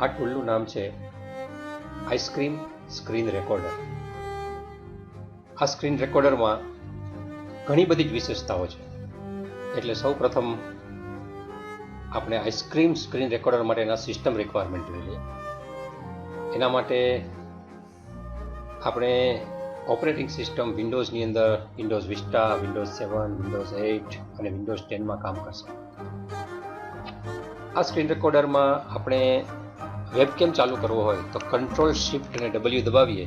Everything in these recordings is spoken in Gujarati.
આ ટૂલનું નામ છે આઈસ્ક્રીમ સ્ક્રીન રેકોર્ડર. આ સ્ક્રીન રેકોર્ડરમાં ઘણી બધી જ વિશેષતાઓ છે. એટલે સૌ પ્રથમ આપણે આઈસ્ક્રીમ સ્ક્રીન રેકોર્ડર માટેના સિસ્ટમ રિક્વાયરમેન્ટ જોઈ લઈએ. એના માટે આપણે ઓપરેટિંગ સિસ્ટમ વિન્ડોઝની અંદર વિન્ડોઝ વિસ્ટા, વિન્ડોઝ 7, વિન્ડોઝ 8 અને વિન્ડોઝ 10માં કામ કરશે. આ સ્ક્રીન રેકોર્ડરમાં આપણે વેબકેમ ચાલુ કરવો હોય તો કંટ્રોલ શિફ્ટ અને W દબાવીએ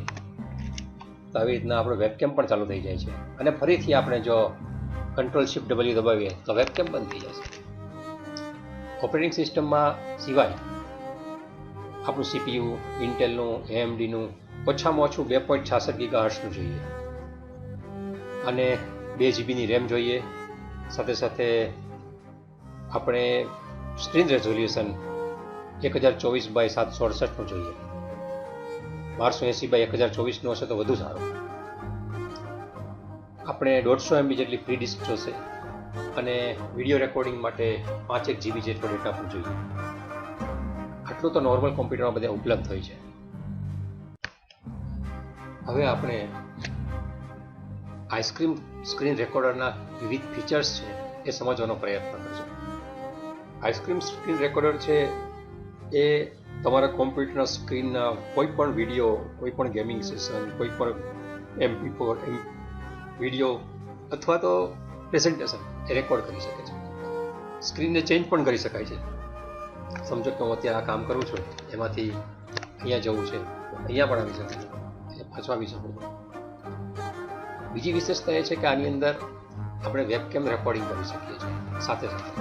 તો આવી રીતના આપણો વેબકેમ પણ ચાલુ થઈ જાય છે. અને ફરીથી આપણે જો કંટ્રોલ શિફ્ટ W દબાવીએ તો વેબકેમ બંધ થઈ જશે. ઓપરેટિંગ સિસ્ટમમાં સિવાય આપણું CPU ઇન્ટેલનું, AMDનું ઓછામાં ઓછું 2.66 ગીગાહર્ટ્ઝનું જોઈએ અને 2 GBની રેમ જોઈએ. સાથે સાથે આપણે સ્ક્રીન રેઝોલ્યુશન 1024x768નું જોઈએ. 1280x1024નું હશે તો વધુ સારું. આપણે 150 MB જેટલી ફ્રી ડિસ્ક જોશે અને વિડીયો રેકોર્ડિંગ માટે 5 GB જેટલો ડેટા પણ જોઈએ. આટલું તો નોર્મલ કોમ્પ્યુટરમાં બધા ઉપલબ્ધ હોય છે. હવે આપણે આઈસ્ક્રીમ સ્ક્રીન રેકોર્ડરના વિવિધ ફીચર્સ છે એ સમજવાનો પ્રયત્ન કરજો. આઈસ્ક્રીમ સ્ક્રીન રેકોર્ડર છે એ તમારા કોમ્પ્યુટરના સ્ક્રીનના કોઈ પણ વિડીયો, કોઈ પણ ગેમિંગ સેશન, કોઈ પણ MP4 વિડીયો અથવા તો પ્રેઝન્ટેશન એ રેકોર્ડ કરી શકે છે. સ્ક્રીનને ચેન્જ પણ કરી શકાય છે. સમજો કે હું અત્યારે આ કામ કરું છું, એમાંથી અહીંયા જવું છે, અહીંયા પણ આવી શકે છે, પાછું આવી શકું. બીજી વિશેષતા એ છે કે આની અંદર આપણે વેબકેમ રેકોર્ડિંગ કરી શકીએ છીએ. સાથે સાથે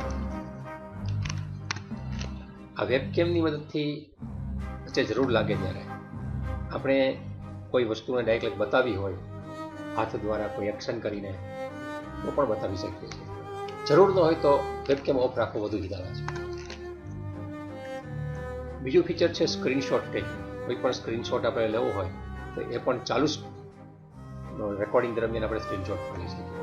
આ વેબકેમની મદદથી વચ્ચે જરૂર લાગે ત્યારે આપણે કોઈ વસ્તુને ડાયરેક્ટ બતાવી હોય હાથ દ્વારા કોઈ એક્શન કરીને તો પણ બતાવી શકીએ છીએ. જરૂર ન હોય તો વેબકેમ ઓફ રાખવો વધુ હિતાવહ છે. બીજું ફીચર છે સ્ક્રીનશોટ ટેકિંગ. કોઈ પણ સ્ક્રીનશોટ આપણે લેવો હોય તો એ પણ ચાલુ રેકોર્ડિંગ દરમિયાન આપણે સ્ક્રીનશોટ કરી શકીએ.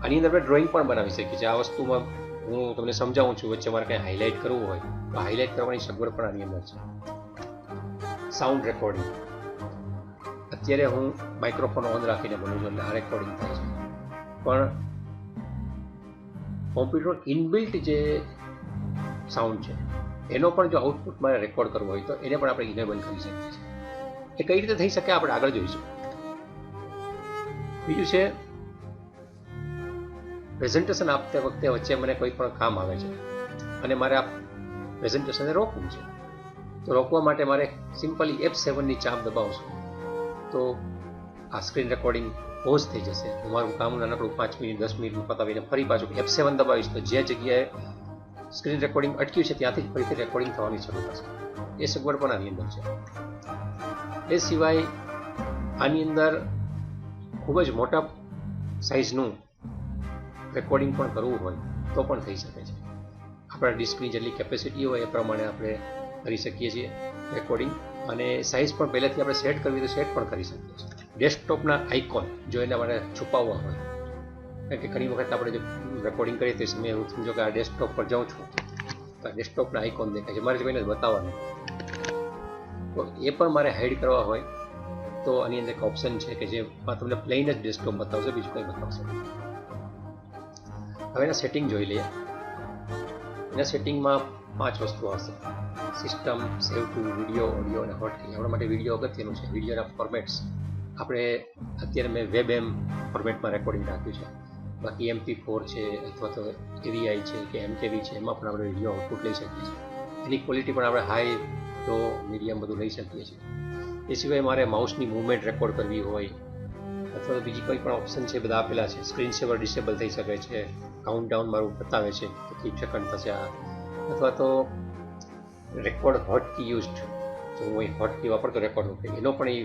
આની અંદર આપણે ડ્રોઈંગ પણ બનાવી શકીએ છીએ. આ વસ્તુમાં હું તમને સમજાવું છું, વચ્ચે મારે કંઈ હાઇલાઇટ કરવું હોય તો હાઇલાઇટ કરવાની સગવડ પણ આની અંદર છે. Sound recording. અત્યારે હું માઇક્રોફોન ઓન રાખીને બોલું છું એટલે આ રેકોર્ડિંગ થાય છે. પણ કોમ્પ્યુટર ઇનબિલ્ટ જે સાઉન્ડ છે એનો પણ જો આઉટપુટ મારે રેકોર્ડ કરવો હોય તો એને પણ આપણે ઇનેબલ કરી શકીએ છીએ. એ કઈ રીતે થઈ શકે આપણે આગળ જોઈશું. બીજું છે પ્રેઝન્ટેશન આપતી વખતે વચ્ચે મને કોઈ પણ કામ આવે છે અને મારે આ પ્રેઝન્ટેશનને રોકવું છે. તો રોકવા માટે મારે સિમ્પલી F7ની ચાપ દબાવશું તો આ સ્ક્રીન રેકોર્ડિંગ પોઝ થઈ જશે. હું મારું કામ નાનકડું 5 મિનિટ 10 મિનિટનું પતાવીને ફરી પાછું F7 દબાવીશ તો જે જગ્યાએ સ્ક્રીન રેકોર્ડિંગ અટક્યું છે ત્યાંથી જ ફરીથી રેકોર્ડિંગ થવાની શરૂ થશે. એ સગવડ પણ આની અંદર છે. એ સિવાય આની અંદર ખૂબ જ મોટા સાઇઝનું રેકોર્ડિંગ પણ કરવું હોય તો પણ થઈ શકે છે. આપણા ડિસ્કની જેટલી કેપેસિટી હોય એ પ્રમાણે આપણે કરી શકીએ છીએ રેકોર્ડિંગ. અને સાઇઝ પણ પહેલેથી આપણે સેટ કરવી તો સેટ પણ કરી શકીએ છીએ. ડેસ્કટોપના આઇકોન જો એના માટે છુપાવવા હોય, કારણ કે ઘણી વખત આપણે જે રેકોર્ડિંગ કરીએ તે સમયે હું સમજો કે આ ડેસ્કટોપ પર જાઉં છું તો આ ડેસ્કટોપના આઇકોન દેખાય છે, મારે કોઈને બતાવવાનું તો એ પણ મારે હાઇડ કરવા હોય તો આની અંદર એક ઓપ્શન છે કે જેમાં તમને પ્લેન જ ડેસ્કટોપ બતાવશે, બીજું કંઈ બતાવશે. હવે એના સેટિંગ જોઈ લઈએ. એના સેટિંગમાં 5 વસ્તુ આવશે: સિસ્ટમ, સેવ ટુ, વિડીયો, ઓડિયો અને હોટકી. આપણા માટે વિડીયો અગત્યનું છે. વિડીયોના ફોર્મેટ્સ આપણે અત્યારે મેં વેબએમ ફોર્મેટમાં રેકોર્ડિંગ રાખ્યું છે. બાકી MP4 છે અથવા તો AVI છે કે MKV છે, એમાં પણ આપણે વિડીયો આઉટપુટ લઈ શકીએ છીએ. એની ક્વોલિટી પણ આપણે હાઈ, લો, મીડિયમ બધું લઈ શકીએ છીએ. એ સિવાય મારે માઉસની મૂવમેન્ટ રેકોર્ડ કરવી હોય અથવા તો બીજી કોઈ પણ ઓપ્શન છે બધા આપેલા છે. સ્ક્રીન સેવર ડિસેબલ થઈ શકે છે. કાઉન્ટડાઉન મારું બતાવે છે કેટલી સેકન્ડ થશે આ. અથવા તો રેકોર્ડ હોટકી યુઝડ, તો હું અહીં હોટકી વાપરતો રેકોર્ડ વખતે એનો પણ એ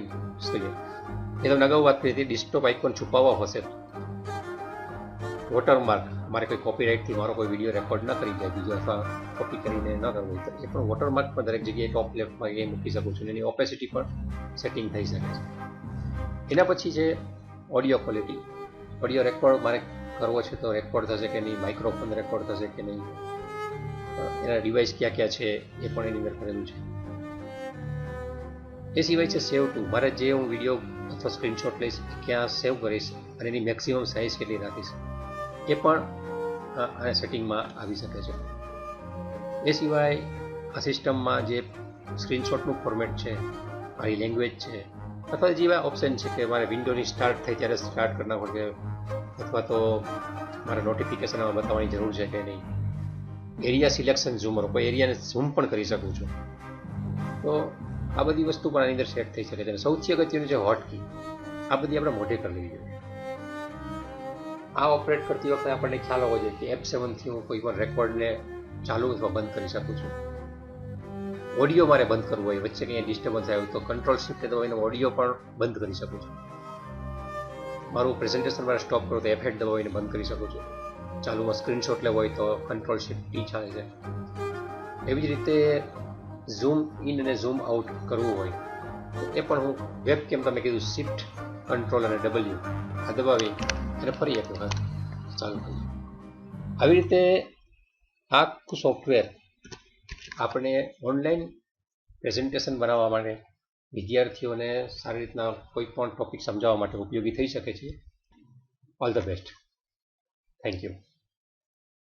જોઈએ. એ તમને અગાઉ વાત કરી હતી, ડિસ્કટોપ આઇકોન છુપાવવા હશે. વોટરમાર્ક, મારે કોઈ કોપીરાઇટથી મારો કોઈ વિડીયો રેકોર્ડ ન કરી જાય બીજો અથવા કોપી કરીને ન કરવો હોય તો એ પણ વોટરમાર્ક પણ દરેક જગ્યાએ ટોપ લેફ્ટમાં એ મૂકી શકું છું. એની ઓપેસિટી પણ સેટિંગ થઈ શકે છે. એના પછી છે ઓડિયો ક્વોલિટી. ઓડિયો રેકોર્ડ મારે કરવો છે તો રેકોર્ડ થશે કે નહીં, માઇક્રોફોન રેકોર્ડ થશે કે નહીં, એના ડિવાઇસ ક્યાં ક્યાં છે એ પણ એની અંદર કરેલું છે. એ સિવાય છે સેવ ટુ. મારે જે હું વિડીયો અથવા સ્ક્રીનશોટ લઈશ ક્યાં સેવ કરીશ અને એની મેક્સિમમ સાઇઝ કેટલી રાખીશ એ પણ આ સેટિંગમાં આવી શકે છે. એ સિવાય આ સિસ્ટમમાં જે સ્ક્રીનશોટનું ફોર્મેટ છે, મારી લેંગ્વેજ છે, અથવા જેવા ઓપ્શન છે કે મારે વિન્ડોની સ્ટાર્ટ થઈ ત્યારે સ્ટાર્ટ કરી નાખો કે અથવા તો મારે નોટિફિકેશન બતાવવાની જરૂર છે કે નહીં. એરિયા સિલેક્શન ઝૂમર, કોઈ એરિયાને ઝૂમ પણ કરી શકું છું. તો આ બધી વસ્તુ પણ આની અંદર સેટ થઈ શકે છે. અને સૌથી અગત્યનું છે હોટકી. આ બધી આપણે મોઢે કરી લેવી જોઈએ. આ ઓપરેટ કરતી વખતે આપણને ખ્યાલ હોવો જોઈએ કે F7થી હું કોઈ પણ રેકોર્ડને ચાલુ અથવા બંધ કરી શકું છું. ઓડિયો મારે બંધ કરવું હોય, વચ્ચે કંઈ ડિસ્ટર્બન્સ આવ્યું તો કંટ્રોલ શિફ્ટ દબાવીને ઓડિયો પણ બંધ કરી શકું છું. મારું પ્રેઝન્ટેશન મારે સ્ટોપ કરવું તો F8 દબાવીને બંધ કરી શકું છું. ચાલુમાં સ્ક્રીનશોટ લેવો હોય તો કંટ્રોલ શિફ્ટ ટી ચાલે છે. એવી જ રીતે ઝૂમ ઇન અને ઝૂમ આઉટ કરવું હોય તો એ પણ હું વેબ કેમ તમે કીધું શિફ્ટ કંટ્રોલ અને W આ દબાવી અને ફરી એક વખત ચાલુ કરીએ. આવી રીતે આખું સોફ્ટવેર આપણે ઓનલાઈન પ્રેઝન્ટેશન બનાવવા માટે વિદ્યાર્થીઓને સારી રીતના કોઈ પણ ટોપિક સમજાવવા માટે ઉપયોગી થઈ શકે છે. All the best. Thank you.